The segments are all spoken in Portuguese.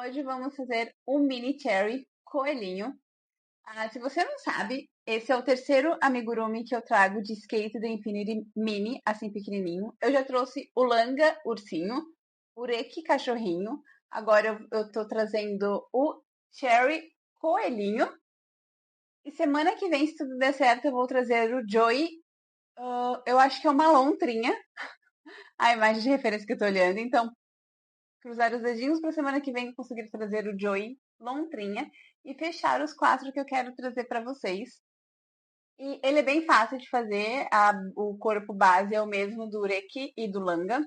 Hoje vamos fazer um mini cherry coelhinho. Se você não sabe, esse é o terceiro amigurumi que eu trago de Skate do Infinity Mini, assim pequenininho. Eu já trouxe o Langa ursinho, o Reki cachorrinho. Agora eu tô trazendo o cherry coelhinho. E semana que vem, se tudo der certo, eu vou trazer o Joey. Eu acho que é uma lontrinha, a imagem de referência que eu tô olhando. Então, cruzar os dedinhos para semana que vem conseguir trazer o Joey Lontrinha e fechar os quatro que eu quero trazer para vocês. E ele é bem fácil de fazer, o corpo base é o mesmo do Ureki e do Langa.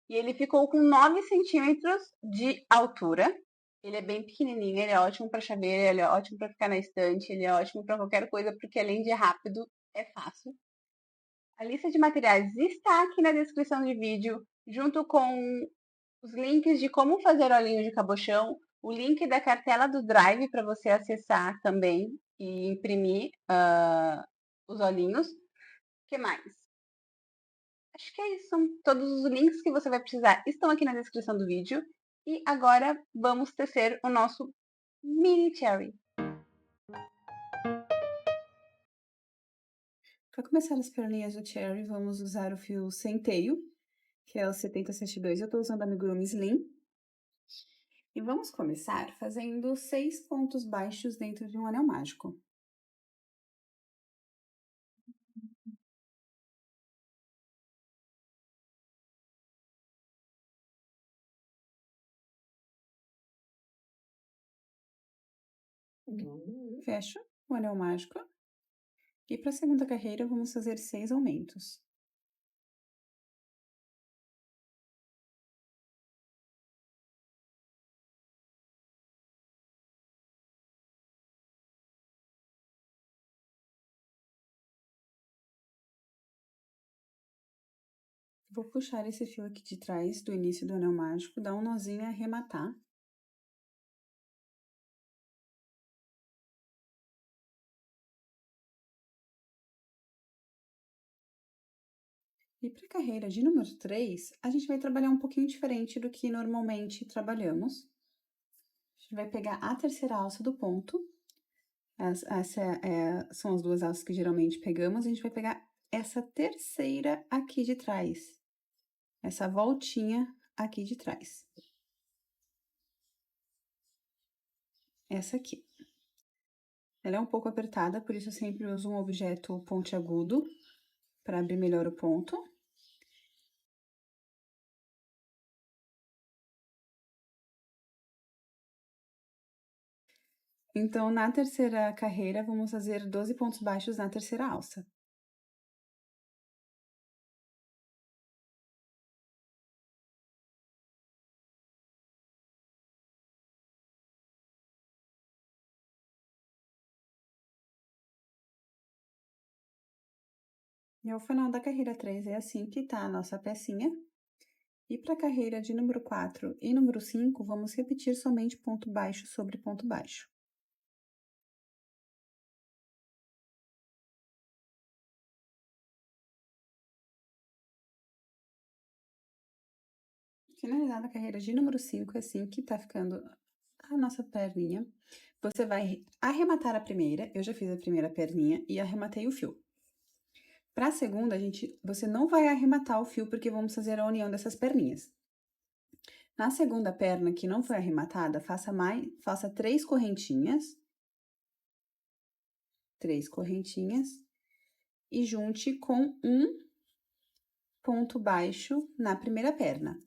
E ele ficou com 9 centímetros de altura. Ele é bem pequenininho, ele é ótimo para chaveiro, ele é ótimo para ficar na estante, ele é ótimo para qualquer coisa, porque além de rápido, é fácil. A lista de materiais está aqui na descrição de vídeo, junto com os links de como fazer olhinho de cabochão, o link da cartela do Drive para você acessar também e imprimir os olhinhos. O que mais? Acho que é isso. Todos os links que você vai precisar estão aqui na descrição do vídeo. E agora vamos tecer o nosso mini cherry. Para começar as perninhas do cherry, vamos usar o fio centeio, que é o 7072. Eu estou usando amigurumi Slim. E vamos começar fazendo 6 pontos baixos dentro de um anel mágico. Fecho o anel mágico. E para a segunda carreira, vamos fazer 6 aumentos. Vou puxar esse fio aqui de trás do início do anel mágico, dar um nozinho e arrematar. E para a carreira de número 3, a gente vai trabalhar um pouquinho diferente do que normalmente trabalhamos. A gente vai pegar a terceira alça do ponto. São as duas alças que geralmente pegamos. A gente vai pegar essa terceira aqui de trás. Essa voltinha aqui de trás. Essa aqui. Ela é um pouco apertada, por isso eu sempre uso um objeto pontiagudo para abrir melhor o ponto. Então, na terceira carreira, vamos fazer 12 pontos baixos na terceira alça. E ao final da carreira 3 é assim que tá a nossa pecinha. E para a carreira de número 4 e número 5, vamos repetir somente ponto baixo sobre ponto baixo. Finalizada a carreira de número 5, é assim que tá ficando a nossa perninha. Você vai arrematar a primeira, eu já fiz a primeira perninha e arrematei o fio. Para a segunda, você não vai arrematar o fio, porque vamos fazer a união dessas perninhas. Na segunda perna que não foi arrematada, faça 3 correntinhas. 3 correntinhas. E junte com um ponto baixo na primeira perna.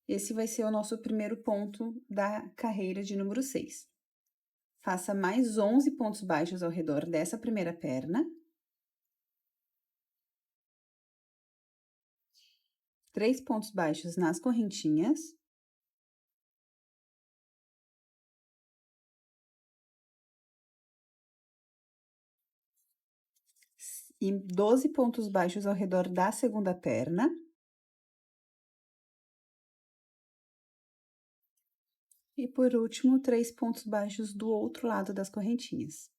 Esse vai ser o nosso primeiro ponto da carreira de número 6. Faça mais 11 pontos baixos ao redor dessa primeira perna. 3 pontos baixos nas correntinhas. E 12 pontos baixos ao redor da segunda perna. E por último, 3 pontos baixos do outro lado das correntinhas.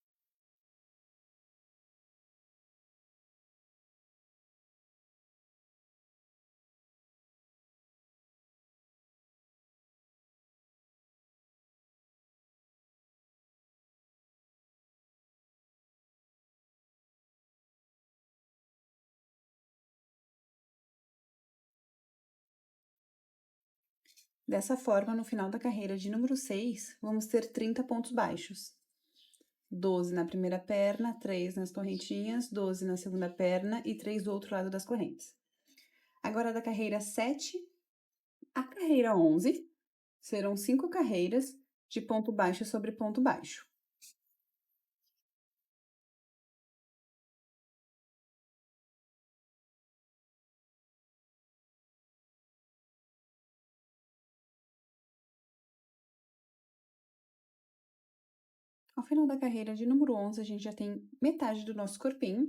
Dessa forma, no final da carreira de número 6, vamos ter 30 pontos baixos. 12 na primeira perna, 3 nas correntinhas, 12 na segunda perna e 3 do outro lado das correntes. Agora, da carreira 7 à carreira 11, serão 5 carreiras de ponto baixo sobre ponto baixo. Ao final da carreira de número 11, a gente já tem metade do nosso corpinho.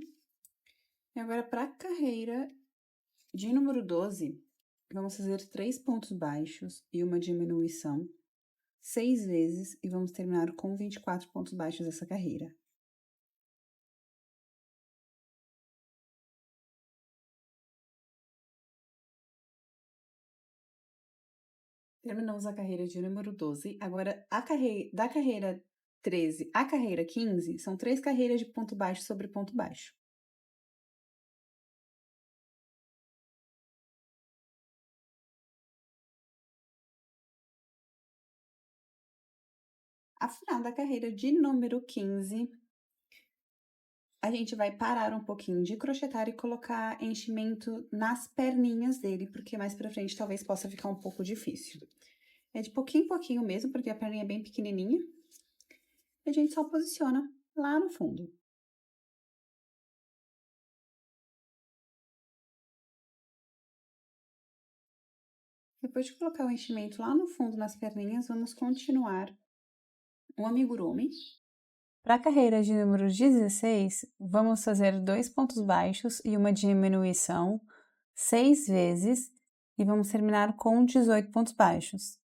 E agora, para a carreira de número 12, vamos fazer 3 pontos baixos e uma diminuição 6 vezes e vamos terminar com 24 pontos baixos essa carreira. Terminamos a carreira de número 12. Agora, da carreira 13 à carreira 15, são 3 carreiras de ponto baixo sobre ponto baixo. Ao final da carreira de número 15, a gente vai parar um pouquinho de crochetar e colocar enchimento nas perninhas dele, porque mais pra frente talvez possa ficar um pouco difícil. É de pouquinho em pouquinho mesmo, porque a perninha é bem pequenininha. E a gente só posiciona lá no fundo. Depois de colocar o enchimento lá no fundo nas perninhas, vamos continuar o amigurumi. Para a carreira de número 16, vamos fazer 2 pontos baixos e uma diminuição 6 vezes e vamos terminar com 18 pontos baixos.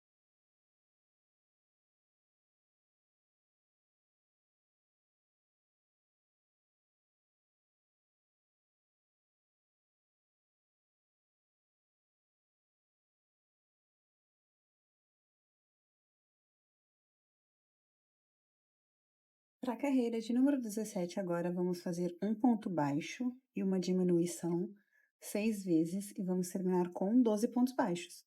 Para a carreira de número 17, agora vamos fazer um ponto baixo e uma diminuição 6 vezes e vamos terminar com 12 pontos baixos.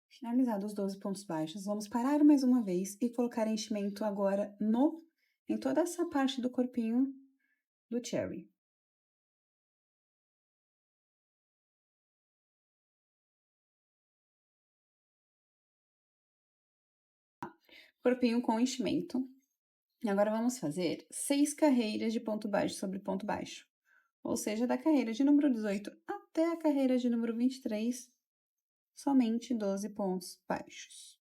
Finalizados os 12 pontos baixos, vamos parar mais uma vez e colocar enchimento agora em toda essa parte do corpinho do Cherry. Corpinho com enchimento. E agora vamos fazer 6 carreiras de ponto baixo sobre ponto baixo. Ou seja, da carreira de número 18 até a carreira de número 23, somente 12 pontos baixos.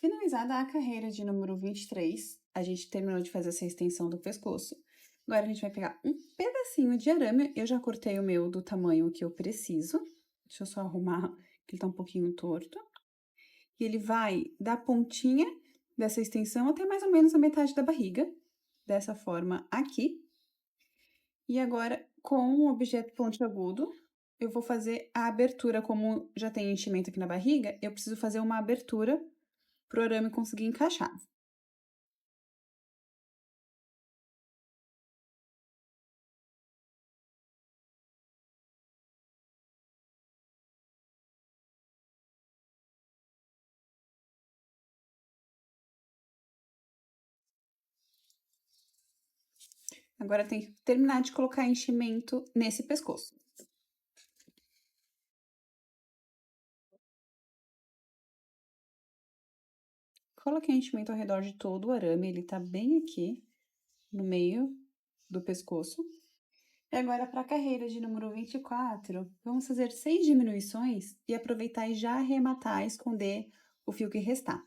Finalizada a carreira de número 23, a gente terminou de fazer essa extensão do pescoço. Agora a gente vai pegar um pedacinho de arame. Eu já cortei o meu do tamanho que eu preciso. Deixa eu só arrumar, que ele tá um pouquinho torto. E ele vai da pontinha dessa extensão até mais ou menos a metade da barriga. Dessa forma aqui. E agora, com o objeto pontiagudo, eu vou fazer a abertura. Como já tem enchimento aqui na barriga, eu preciso fazer uma abertura para o arame conseguir encaixar. Agora tem que terminar de colocar enchimento nesse pescoço. Coloquei enchimento ao redor de todo o arame, ele tá bem aqui no meio do pescoço. E agora, para a carreira de número 24, vamos fazer 6 diminuições e aproveitar e já arrematar, esconder o fio que restar.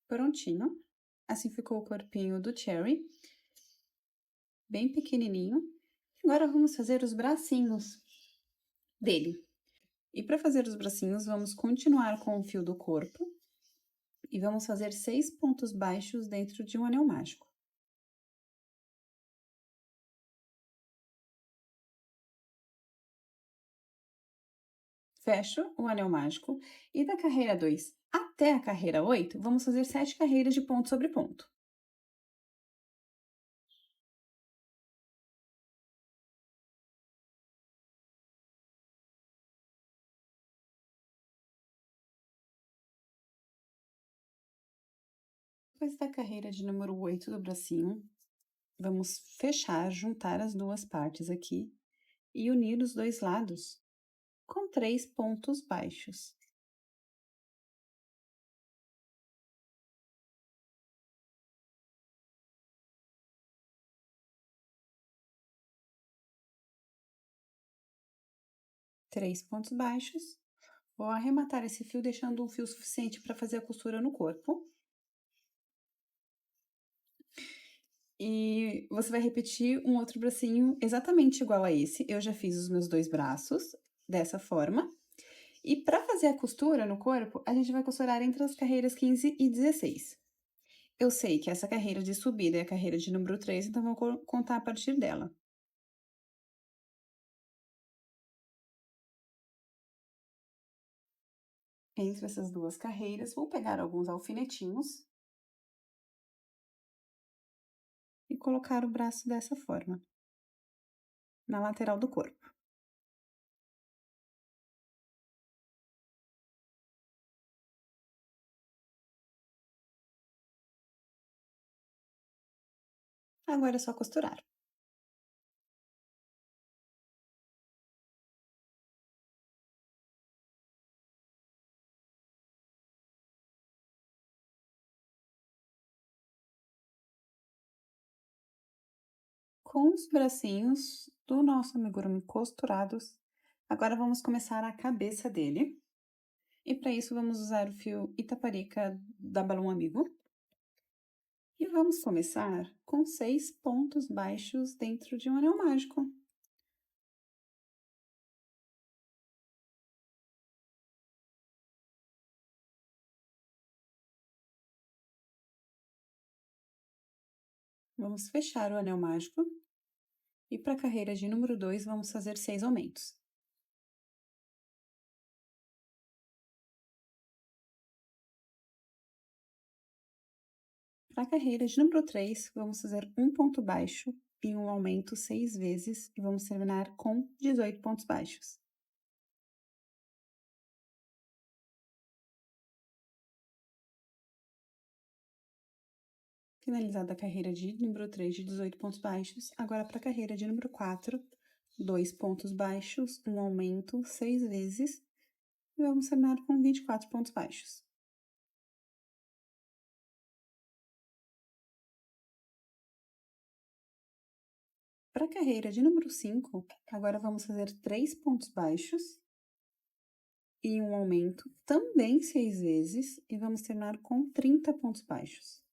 Prontinho. Assim ficou o corpinho do Cherry. Bem pequenininho. Agora vamos fazer os bracinhos dele. E para fazer os bracinhos, vamos continuar com o fio do corpo. E vamos fazer 6 pontos baixos dentro de um anel mágico. fecho o anel mágico e da carreira 2 até a carreira 8, vamos fazer 7 carreiras de ponto sobre ponto. Depois da carreira de número 8 do bracinho, vamos fechar, juntar as duas partes aqui e unir os dois lados com 3 pontos baixos. Três pontos baixos. Vou arrematar esse fio, deixando um fio suficiente para fazer a costura no corpo. E você vai repetir um outro bracinho exatamente igual a esse. Eu já fiz os meus 2 braços dessa forma. E para fazer a costura no corpo, a gente vai costurar entre as carreiras 15 e 16. Eu sei que essa carreira de subida é a carreira de número 3, então vou contar a partir dela. Entre essas duas carreiras, vou pegar alguns alfinetinhos e colocar o braço dessa forma, na lateral do corpo. Agora é só costurar. Com os bracinhos do nosso amigurumi costurados, agora vamos começar a cabeça dele. E para isso vamos usar o fio Itaparica da Balão Amigo. E vamos começar com 6 pontos baixos dentro de um anel mágico. Vamos fechar o anel mágico. E para a carreira de número 2, vamos fazer 6 aumentos. Para a carreira de número 3, vamos fazer um ponto baixo e um aumento 6 vezes e vamos terminar com 18 pontos baixos. Finalizada a carreira de número 3 de 18 pontos baixos, agora para a carreira de número 4, 2 pontos baixos, um aumento 6 vezes e vamos terminar com 24 pontos baixos. Para a carreira de número 5, agora vamos fazer 3 pontos baixos e um aumento também 6 vezes e vamos terminar com 30 pontos baixos.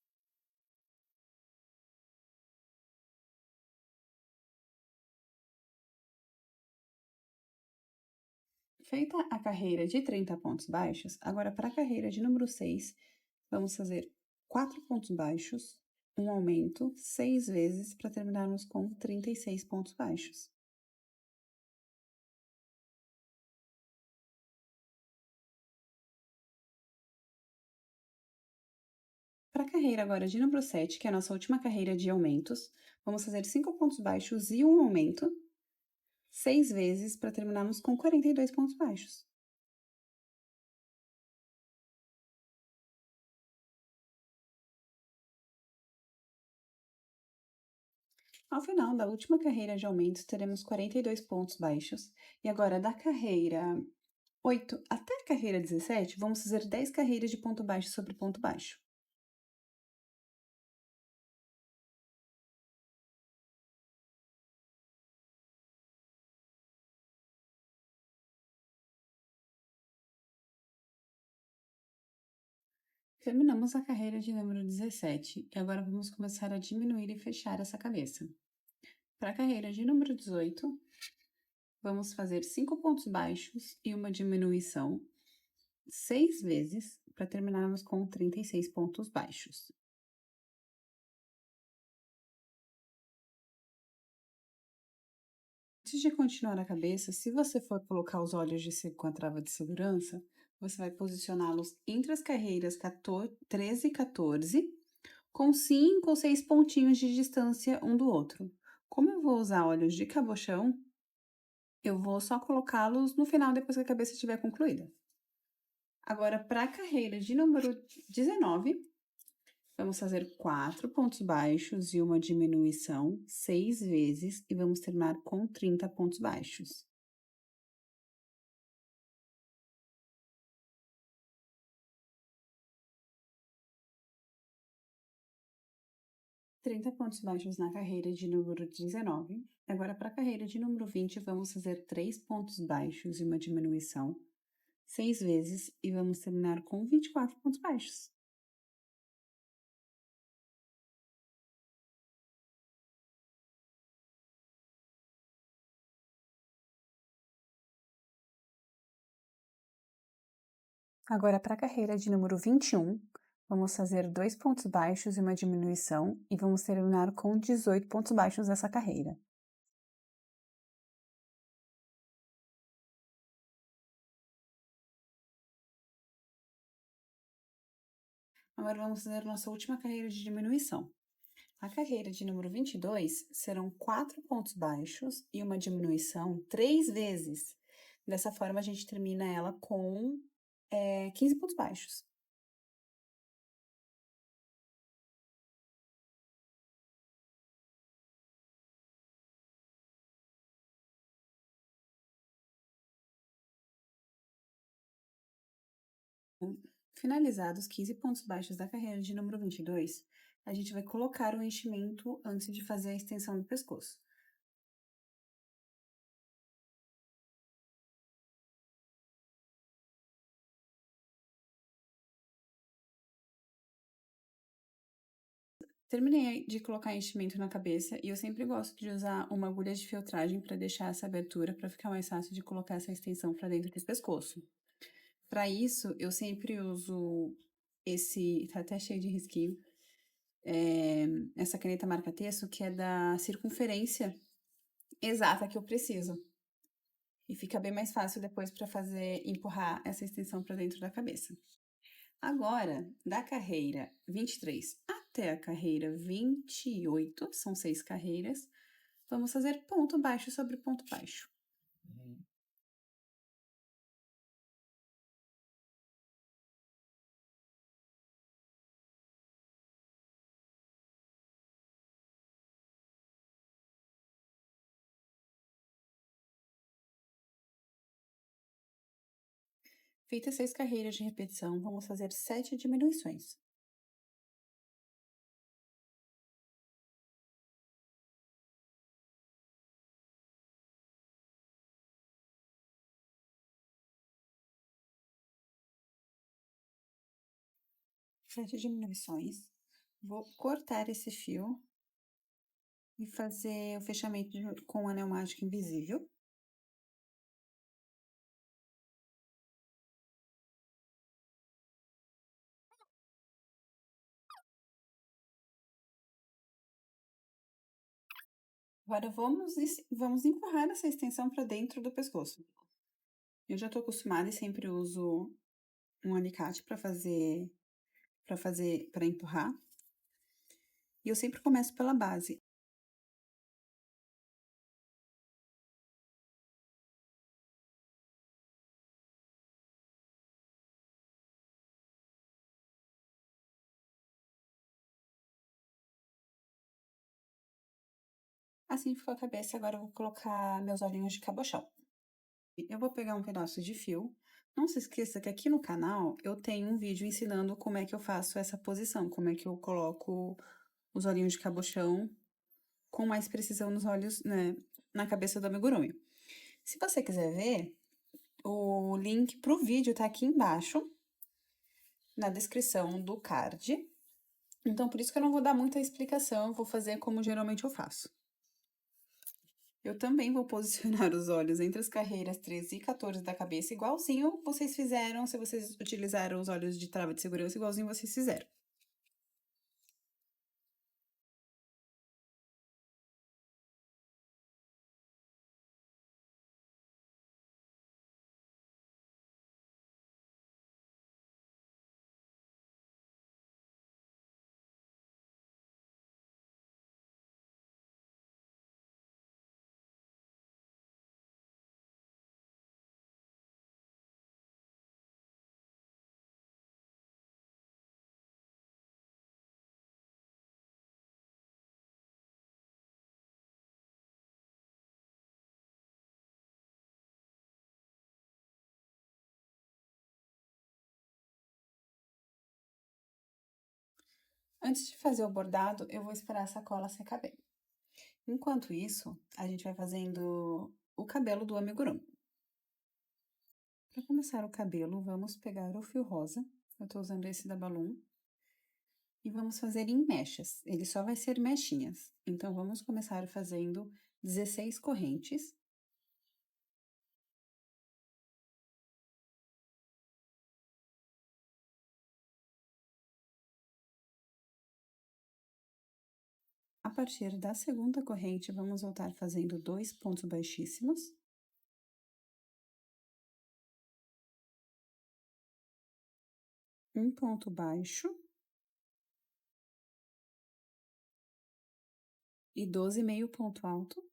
Feita a carreira de 30 pontos baixos, agora para a carreira de número 6, vamos fazer 4 pontos baixos, um aumento 6 vezes para terminarmos com 36 pontos baixos. Para a carreira agora de número 7, que é a nossa última carreira de aumentos, vamos fazer 5 pontos baixos e um aumento 6 vezes para terminarmos com 42 pontos baixos. Ao final da última carreira de aumentos, teremos 42 pontos baixos. E agora, da carreira 8 até a carreira 17, vamos fazer 10 carreiras de ponto baixo sobre ponto baixo. Terminamos a carreira de número 17 e agora vamos começar a diminuir e fechar essa cabeça. Para a carreira de número 18, vamos fazer 5 pontos baixos e uma diminuição 6 vezes para terminarmos com 36 pontos baixos. Antes de continuar a cabeça, se você for colocar os olhos com a trava de segurança, você vai posicioná-los entre as carreiras 13 e 14, com 5 ou 6 pontinhos de distância um do outro. Como eu vou usar olhos de cabochão, eu vou só colocá-los no final depois que a cabeça estiver concluída. Agora, para a carreira de número 19, vamos fazer 4 pontos baixos e uma diminuição 6 vezes e vamos terminar com 30 pontos baixos. Trinta pontos baixos na carreira de número 19. Agora, para a carreira de número 20, vamos fazer 3 pontos baixos e uma diminuição 6 vezes e vamos terminar com 24 pontos baixos. Agora, para a carreira de número 21, vamos fazer 2 pontos baixos e uma diminuição e vamos terminar com 18 pontos baixos nessa carreira. Agora vamos fazer nossa última carreira de diminuição. A carreira de número 22 serão 4 pontos baixos e uma diminuição 3 vezes. Dessa forma, a gente termina ela com 15 pontos baixos. Finalizados 15 pontos baixos da carreira de número 22, a gente vai colocar o enchimento antes de fazer a extensão do pescoço. Terminei de colocar enchimento na cabeça e eu sempre gosto de usar uma agulha de filtragem para deixar essa abertura para ficar mais fácil de colocar essa extensão para dentro do pescoço. Para isso, eu sempre uso tá até cheio de risquinho, essa caneta marca-texto que é da circunferência exata que eu preciso. E fica bem mais fácil depois para empurrar essa extensão para dentro da cabeça. Agora, da carreira 23 até a carreira 28, são 6 carreiras, vamos fazer ponto baixo sobre ponto baixo. Feitas 6 carreiras de repetição, vamos fazer 7 diminuições. Sete diminuições. Vou cortar esse fio e fazer o fechamento com o anel mágico invisível. Agora vamos empurrar essa extensão para dentro do pescoço. Eu já estou acostumada e sempre uso um alicate para empurrar. E eu sempre começo pela base. Assim ficou a cabeça, agora eu vou colocar meus olhinhos de cabochão. Eu vou pegar um pedaço de fio. Não se esqueça que aqui no canal eu tenho um vídeo ensinando como é que eu faço essa posição, como é que eu coloco os olhinhos de cabochão com mais precisão nos olhos, né, na cabeça do amigurumi. Se você quiser ver, o link pro vídeo tá aqui embaixo, na descrição do card. Então, por isso que eu não vou dar muita explicação, eu vou fazer como geralmente eu faço. Eu também vou posicionar os olhos entre as carreiras 13 e 14 da cabeça, igualzinho vocês fizeram, se vocês utilizaram os olhos de trava de segurança, igualzinho vocês fizeram. Antes de fazer o bordado, eu vou esperar a sacola secar bem. Enquanto isso, a gente vai fazendo o cabelo do amigurumi. Para começar o cabelo, vamos pegar o fio rosa, eu tô usando esse da Balloon, e vamos fazer em mechas. Ele só vai ser mechinhas. Então, vamos começar fazendo 16 correntes. A partir da segunda corrente, vamos voltar fazendo 2 pontos baixíssimos. Um ponto baixo. E 12 meio ponto alto.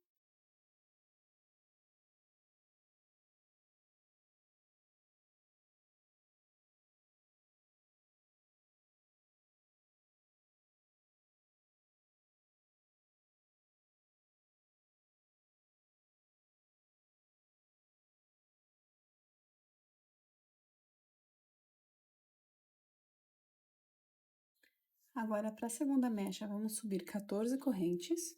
Agora, para a segunda mecha, vamos subir 14 correntes.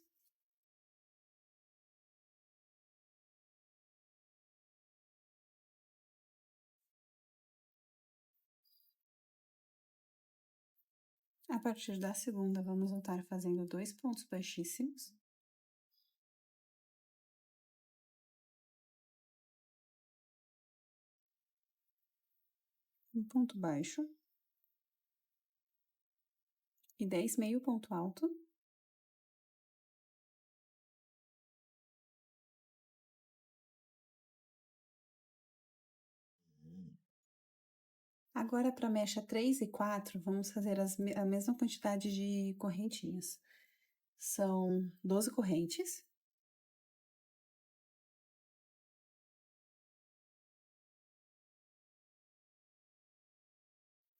A partir da segunda, vamos voltar fazendo 2 pontos baixíssimos. Um ponto baixo. E 10 meio ponto alto. Agora, para a mecha 3 e 4, vamos fazer a mesma quantidade de correntinhas. São 12 correntes.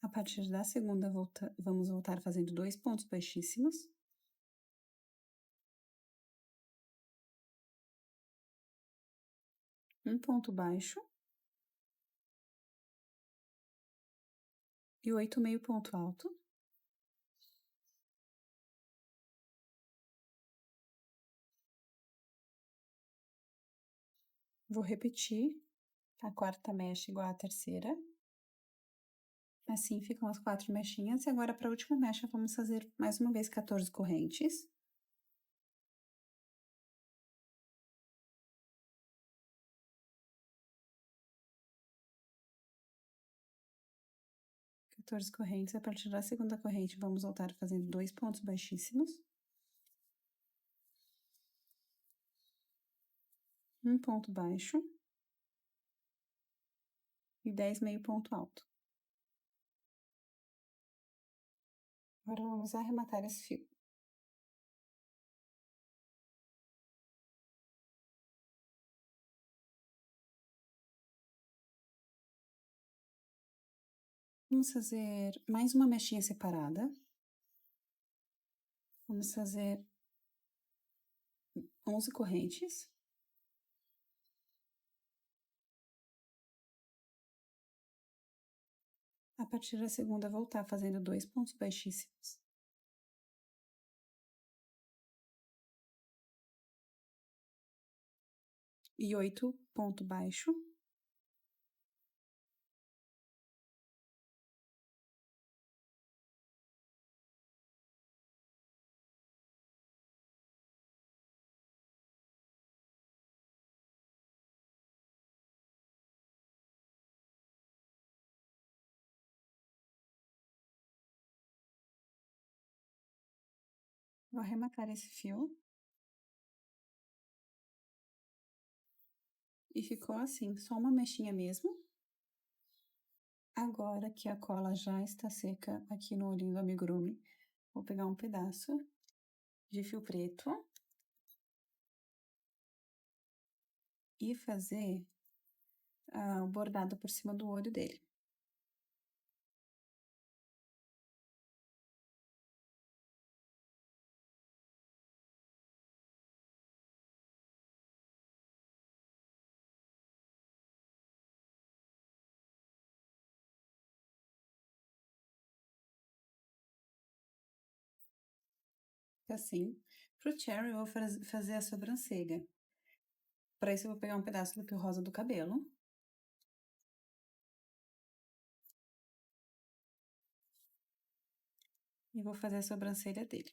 A partir da segunda, vamos voltar fazendo 2 pontos baixíssimos. Um ponto baixo. E 8 meio ponto alto. Vou repetir a quarta mecha igual à terceira. Assim ficam as 4 mechinhas. E agora, para a última mecha, vamos fazer mais uma vez 14 correntes. Correntes. A partir da segunda corrente, vamos voltar fazendo 2 pontos baixíssimos. Um ponto baixo. E 10 meio ponto alto. Agora, vamos arrematar esse fio. Vamos fazer mais uma mechinha separada. Vamos fazer 11 correntes. A partir da segunda, voltar fazendo 2 pontos baixíssimos. E 8 ponto baixo. Vou arrematar esse fio. E ficou assim, só uma mechinha mesmo. Agora que a cola já está seca aqui no olhinho do amigurumi, vou pegar um pedaço de fio preto e fazer o bordado por cima do olho dele. assim. Pro Cherry, eu vou fazer a sobrancelha. Para isso, eu vou pegar um pedaço do fio rosa do cabelo. E vou fazer a sobrancelha dele.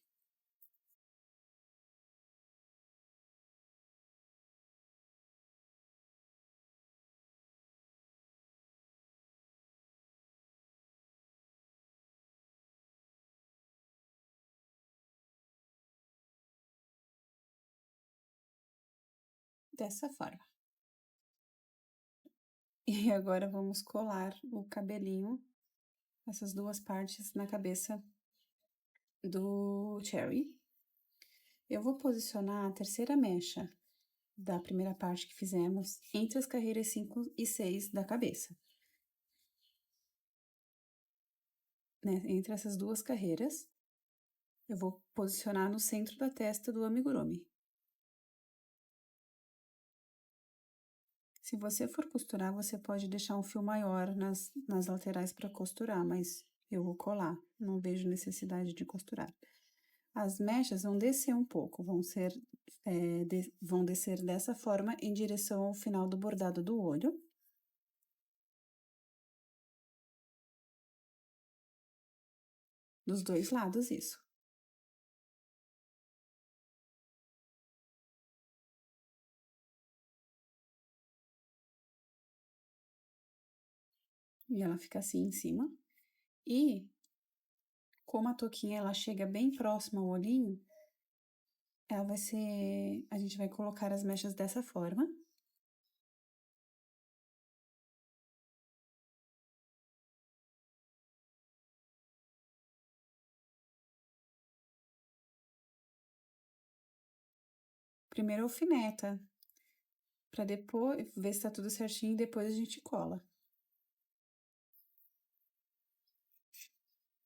Dessa forma. E agora vamos colar o cabelinho, essas duas partes na cabeça do Cherry. Eu vou posicionar a terceira mecha da primeira parte que fizemos entre as carreiras 5 e 6 da cabeça. Né? Entre essas duas carreiras, eu vou posicionar no centro da testa do amigurumi. Se você for costurar, você pode deixar um fio maior nas laterais para costurar, mas eu vou colar, não vejo necessidade de costurar. As mechas vão descer um pouco, vão descer dessa forma em direção ao final do bordado do olho. Dos dois lados, isso. E ela fica assim em cima. E, como a touquinha ela chega bem próxima ao olhinho, ela vai ser... A gente vai colocar as mechas dessa forma. Primeiro alfineta, para depois ver se tá tudo certinho e depois a gente cola.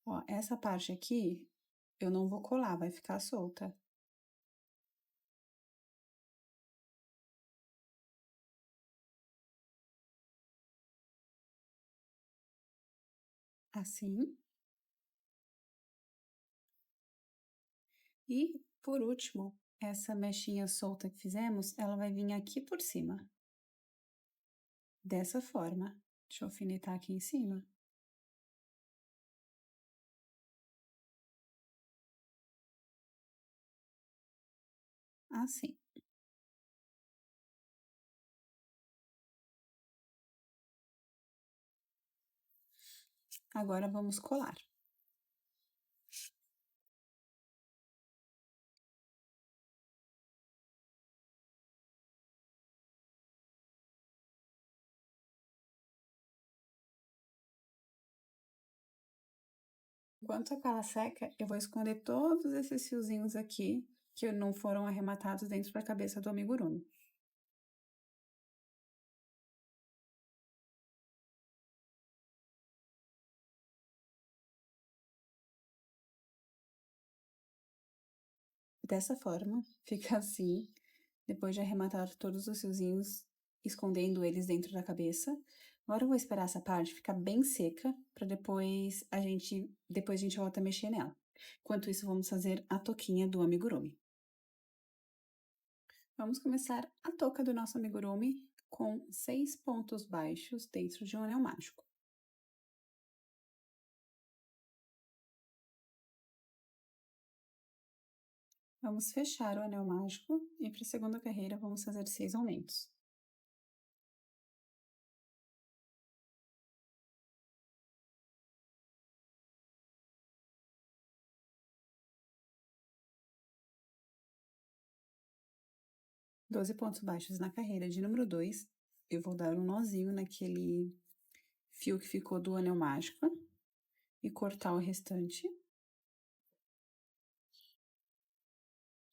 Ó, essa parte aqui, eu não vou colar, vai ficar solta. Assim. E, por último, essa mechinha solta que fizemos, ela vai vir aqui por cima. Dessa forma. Deixa eu alfinetar aqui em cima. Assim. Agora vamos colar. Enquanto a cola seca, eu vou esconder todos esses fiozinhos aqui que não foram arrematados dentro da cabeça do amigurumi. Dessa forma, fica assim, depois de arrematar todos os fiozinhos, escondendo eles dentro da cabeça. Agora eu vou esperar essa parte ficar bem seca, para depois a gente volta a mexer nela. Enquanto isso, vamos fazer a touquinha do amigurumi. Vamos começar a touca do nosso amigurumi com 6 pontos baixos dentro de um anel mágico. Vamos fechar o anel mágico e para a segunda carreira vamos fazer 6 aumentos. Doze pontos baixos na carreira de número 2. Eu vou dar um nozinho naquele fio que ficou do anel mágico e cortar o restante.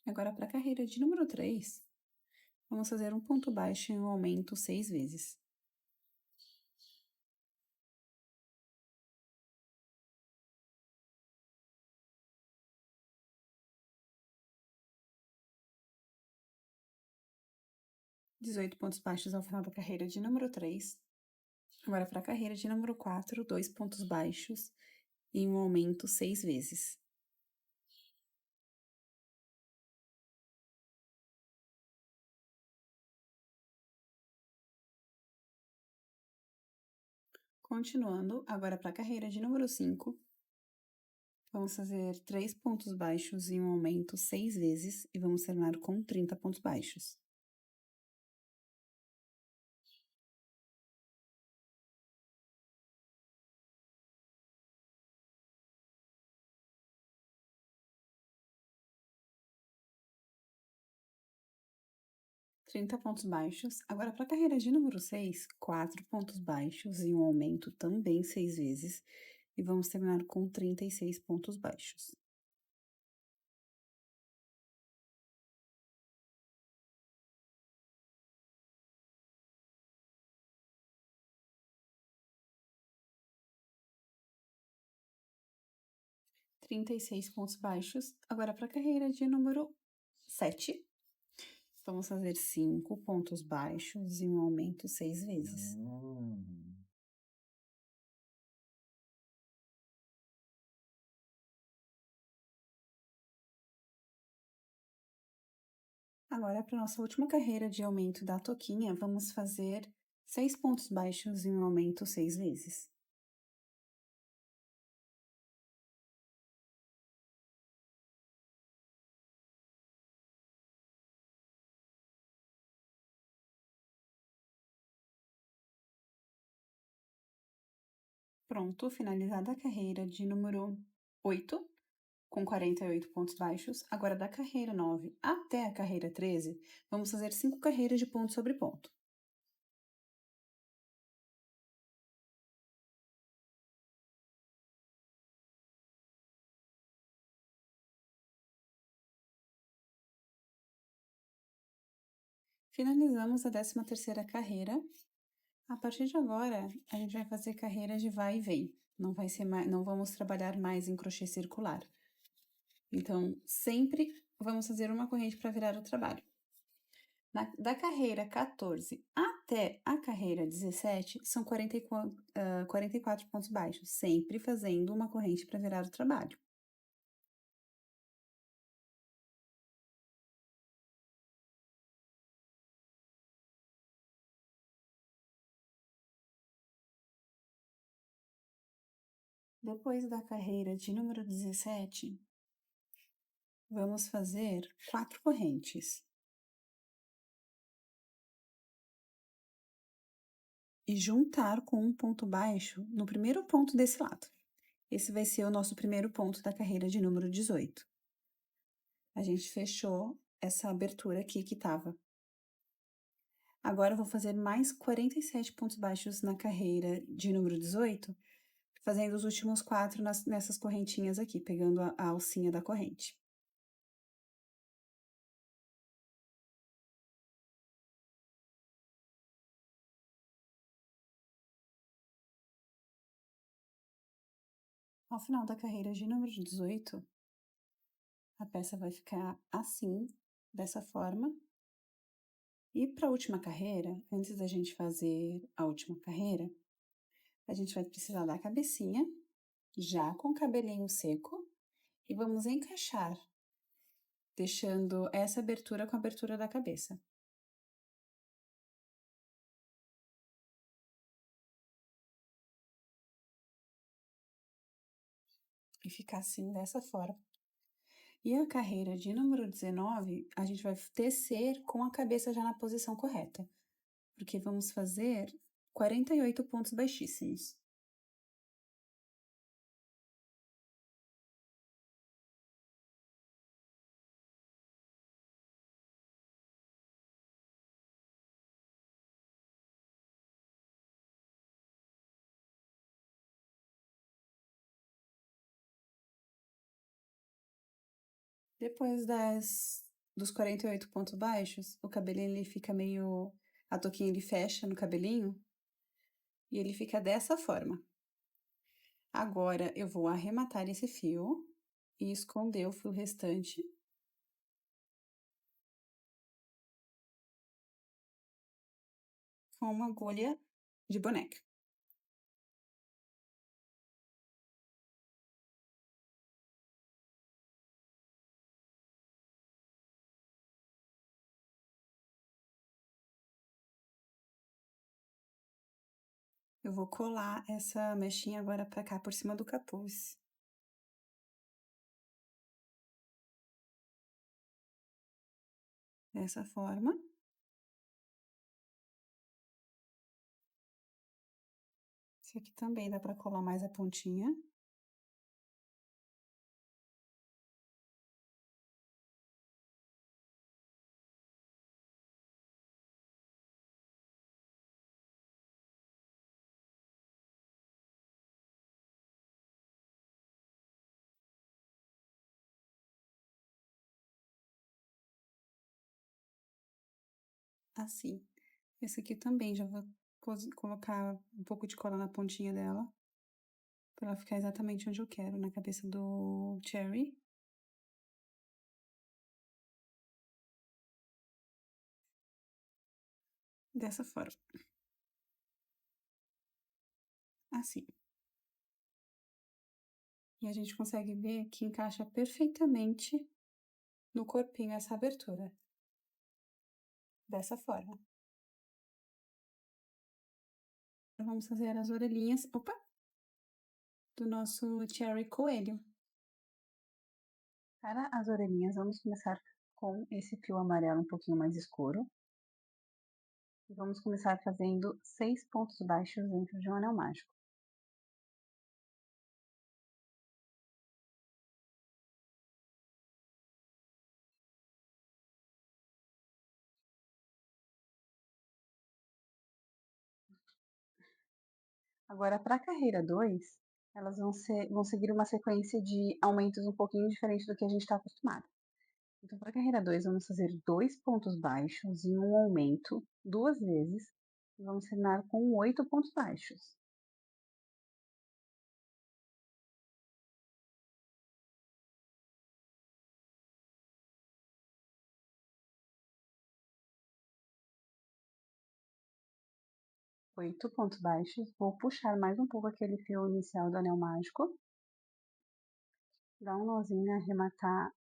Agora, para a carreira de número 3, vamos fazer um ponto baixo e um aumento 6 vezes. Dezoito pontos baixos ao final da carreira de número 3. Agora, para a carreira de número 4, 2 pontos baixos e um aumento 6 vezes. Continuando, agora para a carreira de número 5, vamos fazer 3 pontos baixos e um aumento 6 vezes e vamos terminar com 30 pontos baixos. Trinta pontos baixos. Agora, para a carreira de número 6, 4 pontos baixos e um aumento também 6 vezes. E vamos terminar com 36 pontos baixos. Trinta e seis pontos baixos. Agora, para a carreira de número 7, vamos fazer 5 pontos baixos e um aumento 6 vezes. Agora, para nossa última carreira de aumento da toquinha, vamos fazer 6 pontos baixos e um aumento 6 vezes. Pronto, finalizada a carreira de número 8, com 48 pontos baixos. Agora, da carreira 9 até a carreira 13, vamos fazer 5 carreiras de ponto sobre ponto. Finalizamos a 13ª carreira. A partir de agora, a gente vai fazer carreira de vai e vem. Não vamos trabalhar mais em crochê circular. Então, sempre vamos fazer uma corrente para virar o trabalho. Da carreira 14 até a carreira 17, são 44 pontos baixos, sempre fazendo uma corrente para virar o trabalho. Depois da carreira de número 17, vamos fazer 4 correntes. E juntar com um ponto baixo no primeiro ponto desse lado. Esse vai ser o nosso primeiro ponto da carreira de número 18. A gente fechou essa abertura aqui que tava. Agora eu vou fazer mais 47 pontos baixos na carreira de número 18, fazendo os últimos 4 nessas correntinhas aqui, pegando a alcinha da corrente. Ao final da carreira de número 18, a peça vai ficar assim, dessa forma. E para a última carreira, antes da gente fazer a última carreira, a gente vai precisar da cabecinha, já com o cabelinho seco, e vamos encaixar, deixando essa abertura com a abertura da cabeça. E ficar assim, dessa forma. E a carreira de número 19, a gente vai tecer com a cabeça já na posição correta, porque vamos fazer 48 pontos baixíssimos. Depois dos 48 pontos baixos, o cabelinho ele fica meio... A touquinha ele fecha no cabelinho e ele fica dessa forma. Agora, eu vou arrematar esse fio e esconder o fio restante. Com uma agulha de boneca. Eu vou colar essa mechinha agora pra cá, por cima do capuz. Dessa forma. Esse aqui também dá pra colar mais a pontinha. Assim. Esse aqui também já vou colocar um pouco de cola na pontinha dela. Pra ela ficar exatamente onde eu quero, na cabeça do Cherry. Dessa forma. Assim. E a gente consegue ver que encaixa perfeitamente no corpinho essa abertura. Dessa forma. Vamos fazer as orelhinhas, opa, do nosso Cherry Coelho. Para as orelhinhas, vamos começar com esse fio amarelo um pouquinho mais escuro. E vamos começar fazendo 6 pontos baixos dentro de um anel mágico. Agora, para a carreira 2, elas vão seguir uma sequência de aumentos um pouquinho diferente do que a gente está acostumado. Então, para a carreira 2, vamos fazer 2 pontos baixos e um aumento 2 vezes. E vamos terminar com 8 pontos baixos. Oito pontos baixos. Vou puxar mais um pouco aquele fio inicial do anel mágico. Dar um nozinho e arrematar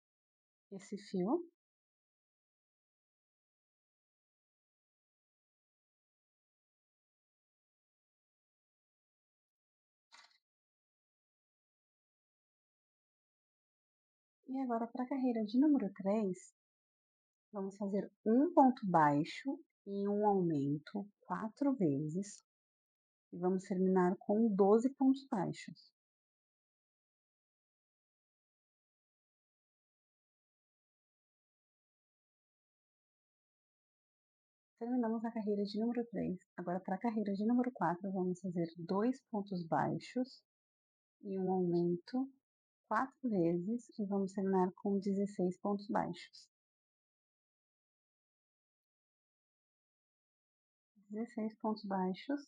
esse fio. E agora, para a carreira de número 3, vamos fazer um ponto baixo e um aumento 4 vezes. E vamos terminar com 12 pontos baixos. Terminamos a carreira de número 3. Agora, para a carreira de número 4, vamos fazer 2 pontos baixos e um aumento 4 vezes. E vamos terminar com 16 pontos baixos. 16 pontos baixos.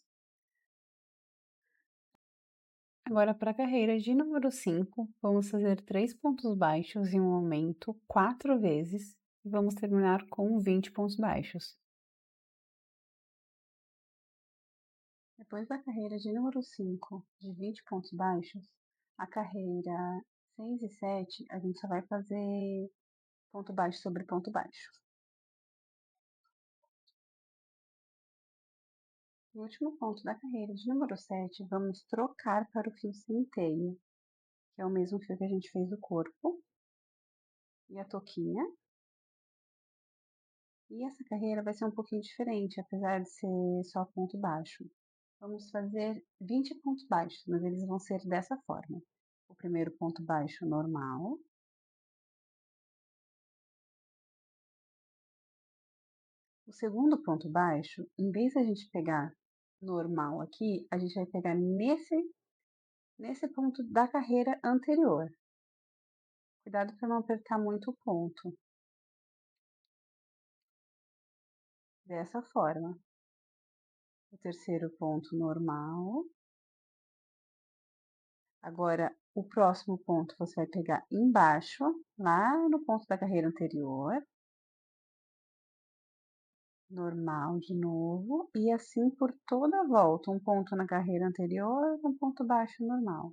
Agora, para a carreira de número 5, vamos fazer 3 pontos baixos e um aumento 4 vezes. E vamos terminar com 20 pontos baixos. Depois da carreira de número 5, de 20 pontos baixos, a carreira 6 e 7, a gente só vai fazer ponto baixo sobre ponto baixo. No último ponto da carreira de número 7, vamos trocar para o fio centeio, que é o mesmo fio que a gente fez o corpo e a touquinha. E essa carreira vai ser um pouquinho diferente, apesar de ser só ponto baixo. Vamos fazer 20 pontos baixos, mas eles vão ser dessa forma. O primeiro ponto baixo normal. O segundo ponto baixo, em vez de a gente pegar normal aqui, a gente vai pegar nesse ponto da carreira anterior. Cuidado para não apertar muito o ponto. Dessa forma. O terceiro ponto normal. Agora, o próximo ponto você vai pegar embaixo, lá no ponto da carreira anterior. Normal de novo. E assim por toda a volta. Um ponto na carreira anterior, um ponto baixo normal.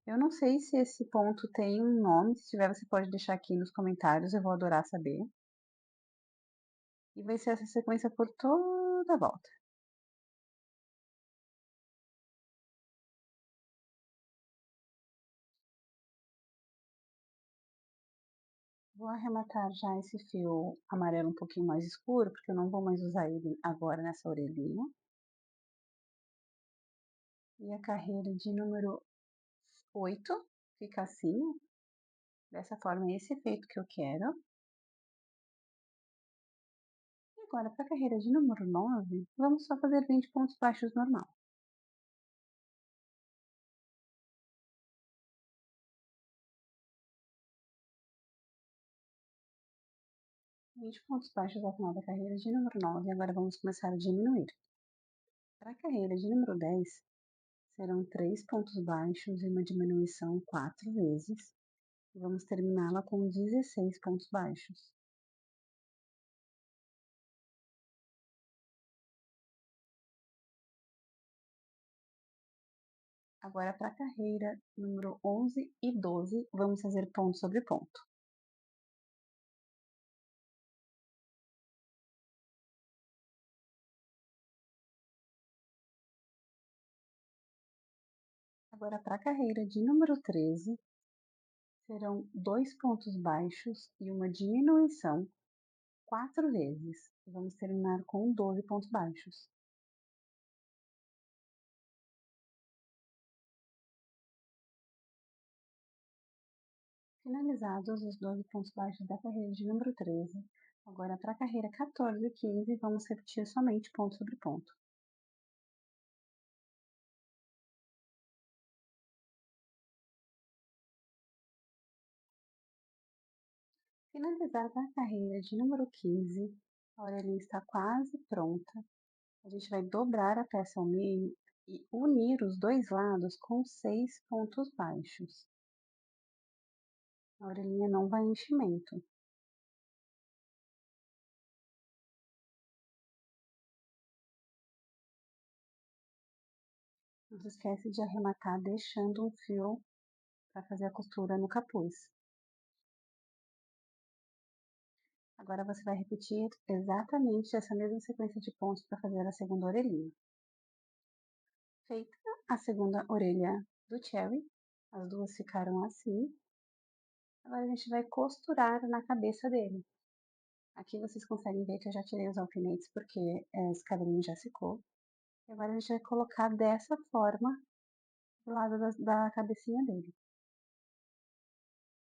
Eu não sei se esse ponto tem um nome. Se tiver, você pode deixar aqui nos comentários. Eu vou adorar saber. E vai ser essa sequência por toda a volta. Vou arrematar já esse fio amarelo um pouquinho mais escuro, porque eu não vou mais usar ele agora nessa orelhinha. E a carreira de número 8 fica assim, dessa forma, é esse efeito que eu quero. E agora, para a carreira de número 9, vamos só fazer 20 pontos baixos normal. 20 pontos baixos ao final da carreira de número 9, agora vamos começar a diminuir. Para a carreira de número 10, serão 3 pontos baixos e uma diminuição 4 vezes. E vamos terminá-la com 16 pontos baixos. Agora, para a carreira número 11 e 12, vamos fazer ponto sobre ponto. Agora, para a carreira de número 13, serão 2 pontos baixos e uma diminuição 4 vezes. Vamos terminar com 12 pontos baixos. Finalizados os 12 pontos baixos da carreira de número 13, agora para a carreira 14 e 15, vamos repetir somente ponto sobre ponto. Finalizada a carreira de número 15, a orelhinha está quase pronta. A gente vai dobrar a peça ao meio e unir os dois lados com 6 pontos baixos. A orelhinha não vai em enchimento. Não se esquece de arrematar deixando um fio para fazer a costura no capuz. Agora você vai repetir exatamente essa mesma sequência de pontos para fazer a segunda orelhinha. Feita a segunda orelha do Cherry, as duas ficaram assim. Agora a gente vai costurar na cabeça dele. Aqui vocês conseguem ver que eu já tirei os alfinetes porque esse cabelinho já secou. E agora a gente vai colocar dessa forma do lado da cabecinha dele.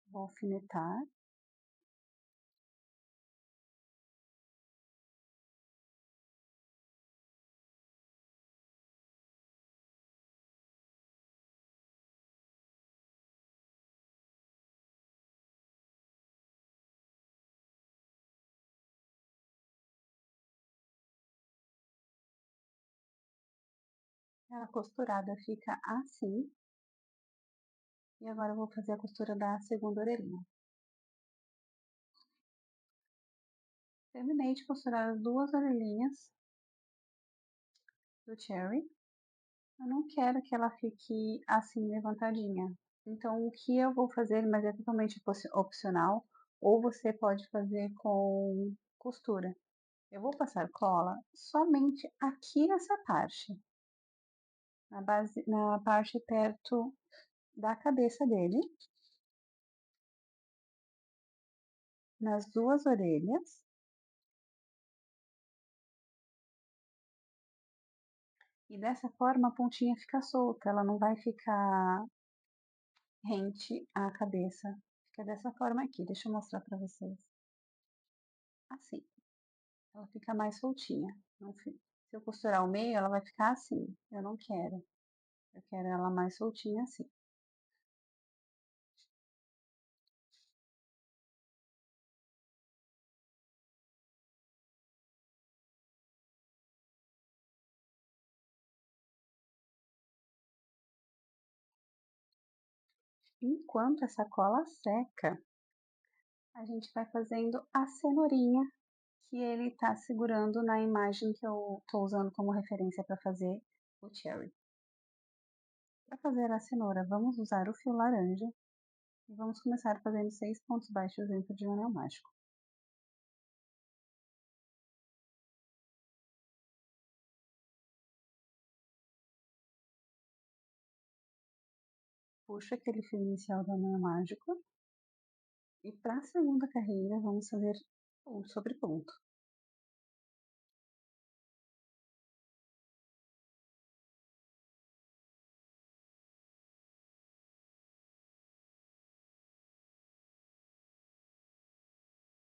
Vou alfinetar. Ela costurada fica assim. E agora eu vou fazer a costura da segunda orelhinha. Terminei de costurar as duas orelhinhas do Cherry. Eu não quero que ela fique assim levantadinha. Então, o que eu vou fazer, mas é totalmente opcional, ou você pode fazer com costura. Eu vou passar cola somente aqui nessa parte, na parte perto da cabeça dele, nas duas orelhas. E dessa forma a pontinha fica solta, ela não vai ficar rente à cabeça. Fica dessa forma aqui, deixa eu mostrar pra vocês. Assim, ela fica mais soltinha. Se eu costurar o meio, ela vai ficar assim. Eu não quero. Eu quero ela mais soltinha assim. Enquanto essa cola seca, a gente vai fazendo a cenourinha que ele tá segurando na imagem que eu tô usando como referência para fazer o cherry. Para fazer a cenoura, vamos usar o fio laranja e vamos começar fazendo 6 pontos baixos dentro de um anel mágico. Puxa aquele fio inicial do anel mágico E para a segunda carreira, vamos fazer ponto sobre ponto.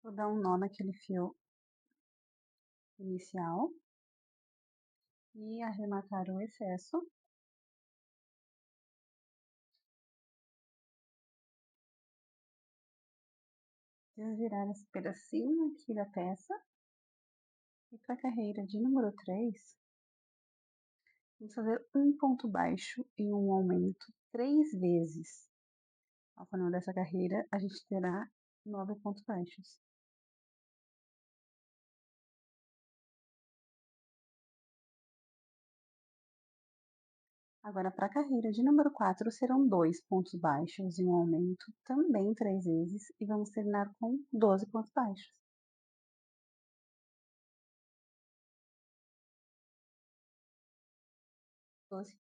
Vou dar um nó naquele fio inicial e arrematar o excesso. Desvirar esse pedacinho aqui da peça. E para a carreira de número 3, vamos fazer um ponto baixo e um aumento 3 vezes. Ao final dessa carreira, a gente terá 9 pontos baixos. Agora, para a carreira de número 4, serão 2 pontos baixos e um aumento também 3 vezes, e vamos terminar com 12 pontos baixos.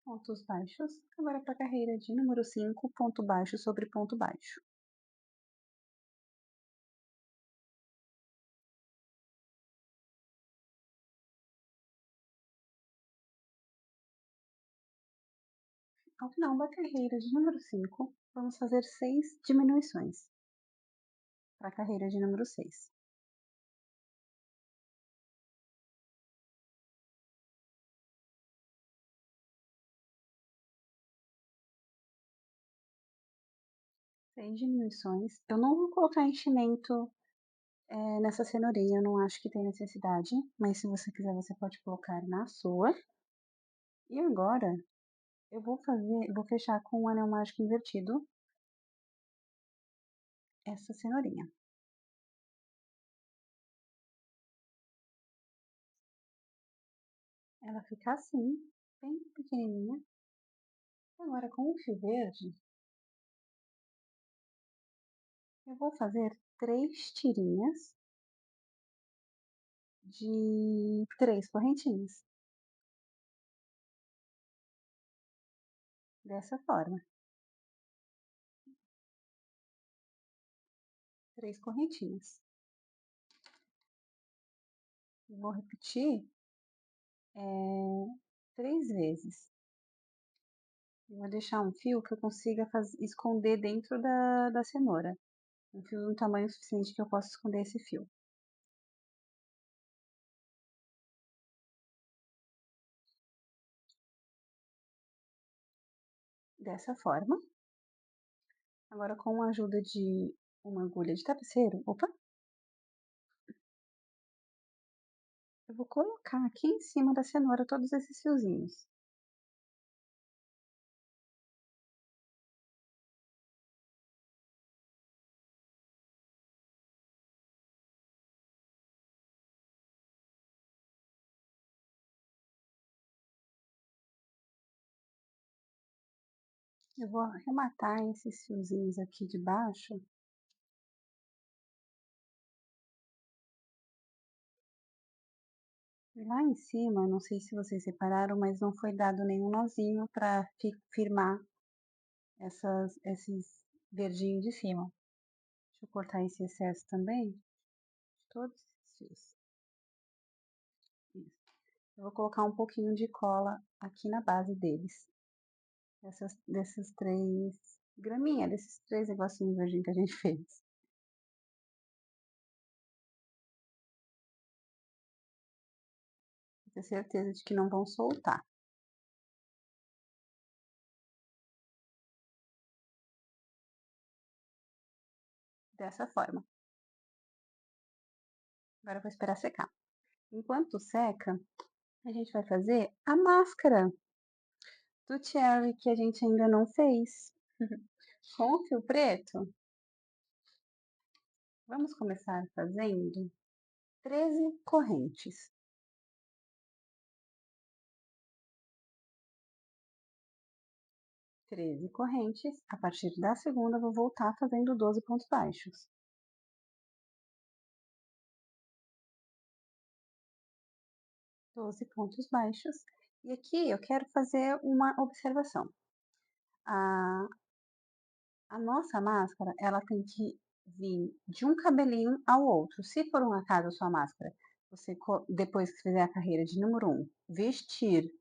Pontos baixos. Agora, para a carreira de número 5, ponto baixo sobre ponto baixo. Ao final da carreira de número 5, vamos fazer 6 diminuições. Para a carreira de número 6. Seis diminuições. Eu não vou colocar enchimento nessa cenourinha, eu não acho que tem necessidade, mas se você quiser, você pode colocar na sua. E agora, eu vou fechar com um anel mágico invertido essa cenourinha. Ela fica assim, bem pequenininha. Agora, com o fio verde, eu vou fazer 3 tirinhas de 3 correntinhas. Dessa forma. 3 correntinhas. Vou repetir 3 vezes. Eu vou deixar um fio que eu consiga esconder dentro da cenoura. Um fio de um tamanho suficiente que eu possa esconder esse fio. Dessa forma. Agora, com a ajuda de uma agulha de tapeceiro, eu vou colocar aqui em cima da cenoura todos esses fiozinhos. Eu vou arrematar esses fiozinhos aqui de baixo. E lá em cima, não sei se vocês separaram, mas não foi dado nenhum nozinho para firmar esses verdinhos de cima. Deixa eu cortar esse excesso também, de todos esses fios. Isso. Eu vou colocar um pouquinho de cola aqui na base deles. Desses 3 graminha, desses 3 negocinhos verdinhos que a gente fez. Ter certeza de que não vão soltar. Dessa forma. Agora eu vou esperar secar. Enquanto seca, a gente vai fazer a máscara do Cherry que a gente ainda não fez. Com o fio preto, vamos começar fazendo 13 correntes. 13 correntes. A partir da segunda, eu vou voltar fazendo 12 pontos baixos. 12 pontos baixos. E aqui eu quero fazer uma observação. A nossa máscara, ela tem que vir de um cabelinho ao outro. Se por um acaso a sua máscara, você depois que fizer a carreira de número 1, vestir,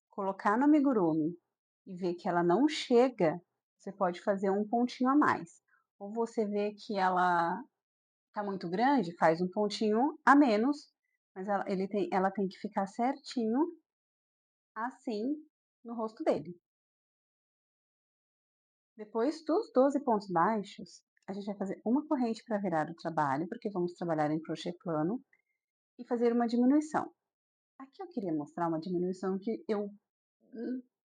colocar no amigurumi e ver que ela não chega, você pode fazer um pontinho a mais. Ou você vê que ela tá muito grande, faz um pontinho a menos, mas ela tem que ficar certinho assim no rosto dele. Depois dos 12 pontos baixos, a gente vai fazer uma corrente para virar o trabalho, porque vamos trabalhar em crochê plano, e fazer uma diminuição. Aqui eu queria mostrar uma diminuição que eu,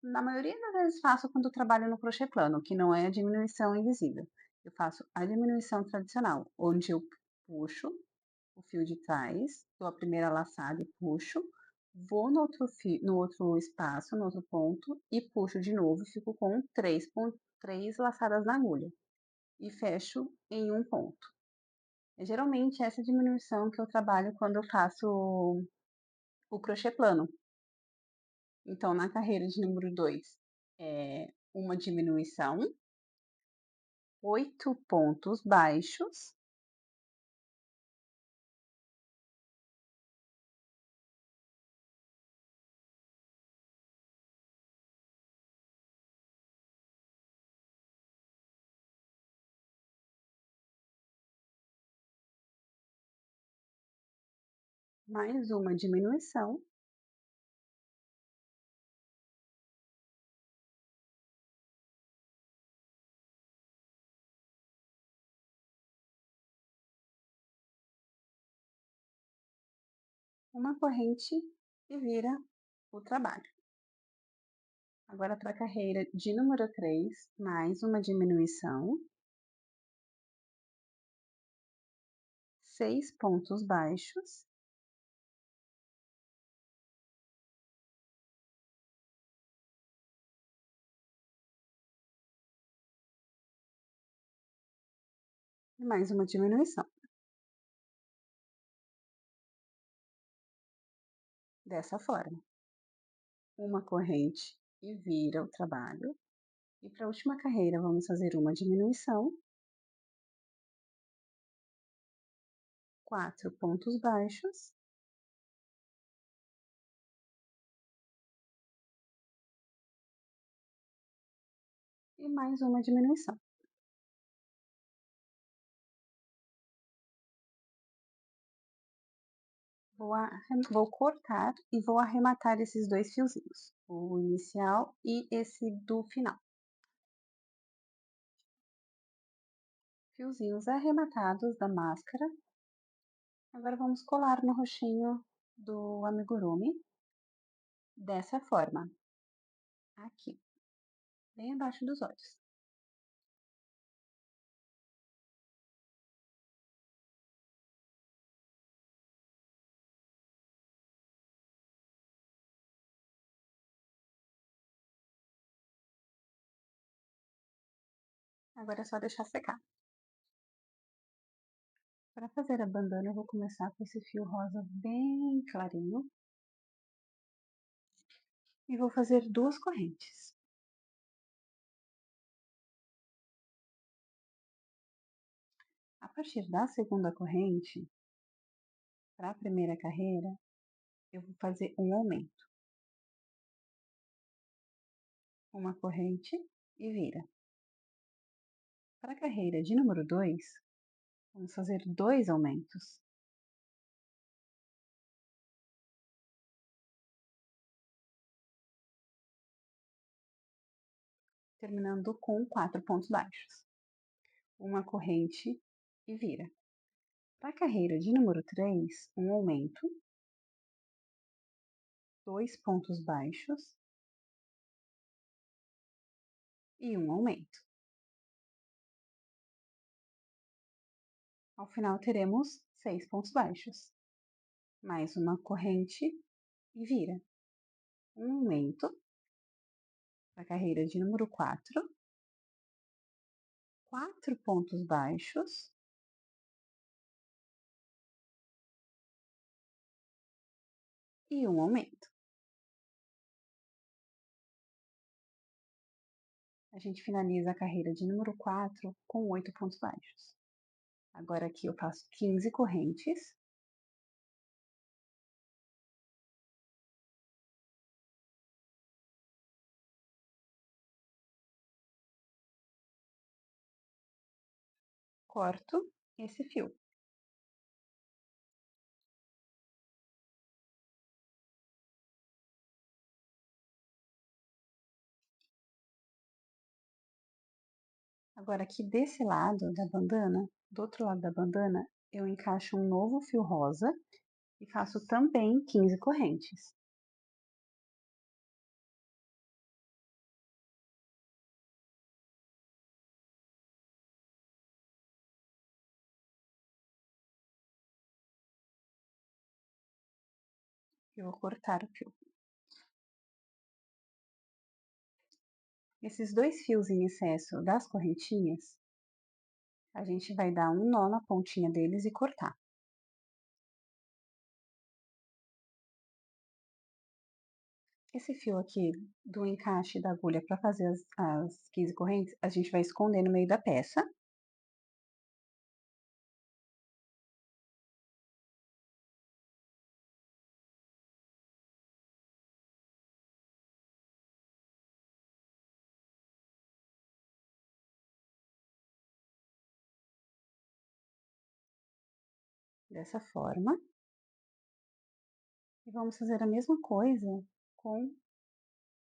na maioria das vezes, faço quando eu trabalho no crochê plano, que não é a diminuição invisível. Eu faço a diminuição tradicional, onde eu puxo o fio de trás, dou a primeira laçada e puxo, vou no outro espaço, no outro ponto, e puxo de novo, e fico com três laçadas na agulha, e fecho em um ponto. É geralmente essa diminuição que eu trabalho quando eu faço o crochê plano. Então, na carreira de número 2, é uma diminuição, 8 pontos baixos, mais uma diminuição, uma corrente e vira o trabalho. Agora para a carreira de número 3, mais uma diminuição, 6 pontos baixos, e mais uma diminuição. Dessa forma, uma corrente e vira o trabalho. E para a última carreira, vamos fazer uma diminuição, 4 pontos baixos, e mais uma diminuição. Vou cortar e vou arrematar esses dois fiozinhos, o inicial e esse do final. Fiozinhos arrematados da máscara. Agora vamos colar no roxinho do amigurumi, dessa forma, aqui, bem abaixo dos olhos. Agora é só deixar secar. Para fazer a bandana, eu vou começar com esse fio rosa bem clarinho. E vou fazer 2 correntes. A partir da segunda corrente, para a primeira carreira, eu vou fazer um aumento. Uma corrente e vira. Para a carreira de número 2, vamos fazer 2 aumentos. Terminando com 4 pontos baixos. Uma corrente e vira. Para a carreira de número 3, um aumento, 2 pontos baixos e um aumento. Ao final teremos 6 pontos baixos, mais uma corrente e vira. Um aumento para a carreira de número 4, 4 pontos baixos e um aumento. A gente finaliza a carreira de número 4 com 8 pontos baixos. Agora aqui eu faço 15 correntes. Corto esse fio. Agora aqui desse lado da bandana, do outro lado da bandana, eu encaixo um novo fio rosa e faço também 15 correntes. Eu vou cortar o fio. Esses dois fios em excesso das correntinhas, a gente vai dar um nó na pontinha deles e cortar. Esse fio aqui do encaixe da agulha para fazer as 15 correntes, a gente vai esconder no meio da peça. Dessa forma. E vamos fazer a mesma coisa com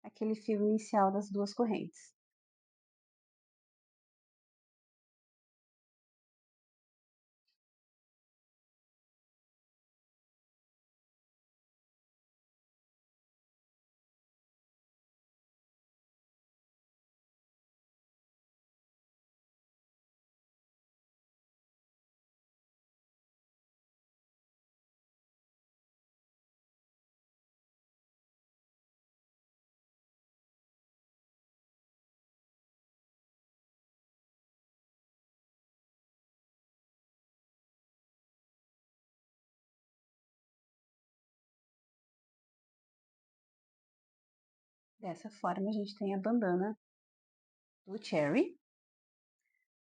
aquele fio inicial das duas correntes. Dessa forma, a gente tem a bandana do Cherry.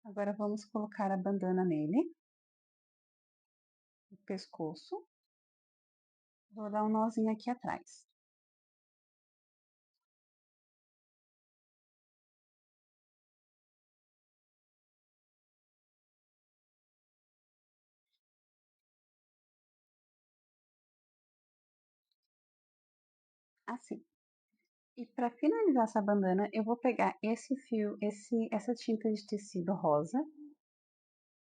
Agora, vamos colocar a bandana nele, no pescoço. Vou dar um nozinho aqui atrás. Assim. E para finalizar essa bandana, eu vou pegar esse fio, essa tinta de tecido rosa,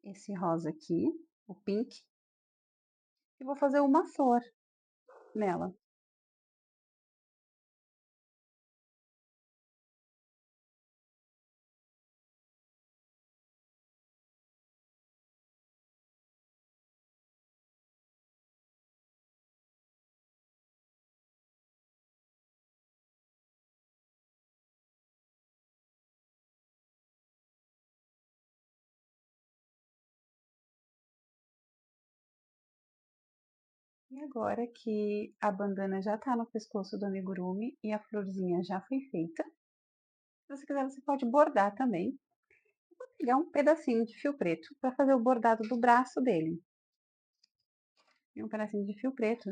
esse rosa aqui, o pink, e vou fazer uma flor nela. E agora que a bandana já tá no pescoço do amigurumi e a florzinha já foi feita, se você quiser, você pode bordar também. Vou pegar um pedacinho de fio preto para fazer o bordado do braço dele. E um pedacinho de fio preto.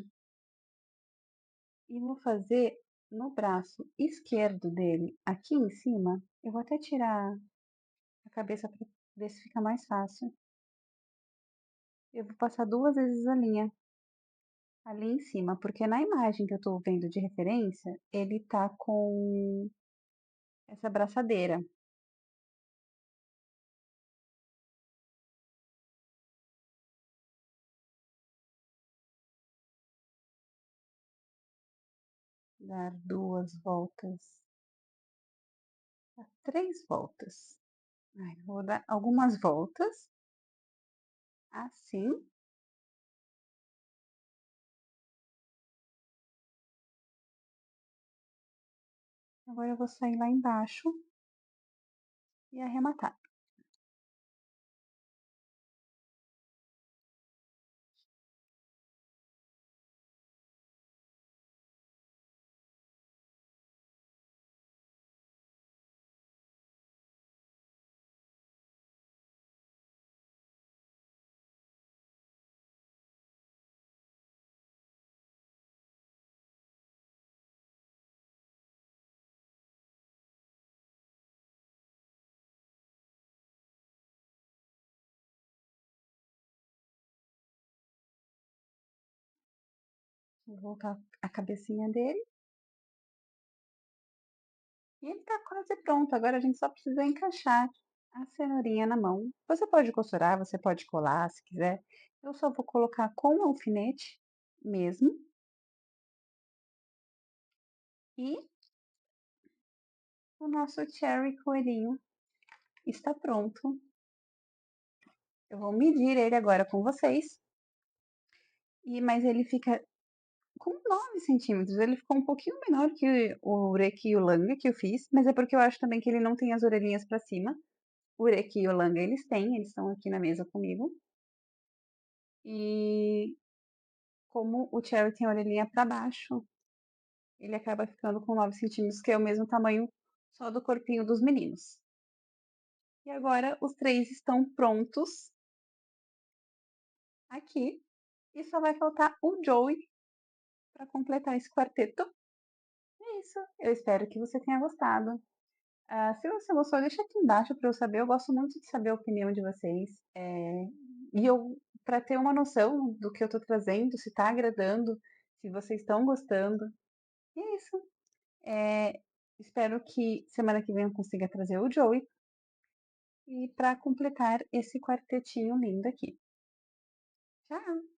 E vou fazer no braço esquerdo dele, aqui em cima. Eu vou até tirar a cabeça para ver se fica mais fácil. Eu vou passar 2 vezes a linha ali em cima, porque na imagem que eu tô vendo de referência, ele tá com essa braçadeira. Dar 2 voltas, 3 voltas. Ai, vou dar algumas voltas, assim. Agora eu vou sair lá embaixo e arrematar. Vou voltar a cabecinha dele. E ele tá quase pronto. Agora a gente só precisa encaixar a cenourinha na mão. Você pode costurar, você pode colar se quiser. Eu só vou colocar com alfinete mesmo. E o nosso cherry coelhinho está pronto. Eu vou medir ele agora com vocês. Mas ele fica com 9 centímetros. Ele ficou um pouquinho menor que o Ureki e o Langa que eu fiz, mas é porque eu acho também que ele não tem as orelhinhas para cima. O Ureki e o Langa eles têm, eles estão aqui na mesa comigo. E como o Cherry tem a orelhinha para baixo, ele acaba ficando com 9 centímetros, que é o mesmo tamanho só do corpinho dos meninos. E agora os três estão prontos aqui. E só vai faltar o Joey para completar esse quarteto. É isso. Eu espero que você tenha gostado. Se você gostou, deixa aqui embaixo para eu saber. Eu gosto muito de saber a opinião de vocês. E eu, para ter uma noção do que eu estou trazendo, se está agradando, se vocês estão gostando. E é isso. Espero que semana que vem eu consiga trazer o Joey. E para completar esse quartetinho lindo aqui. Tchau!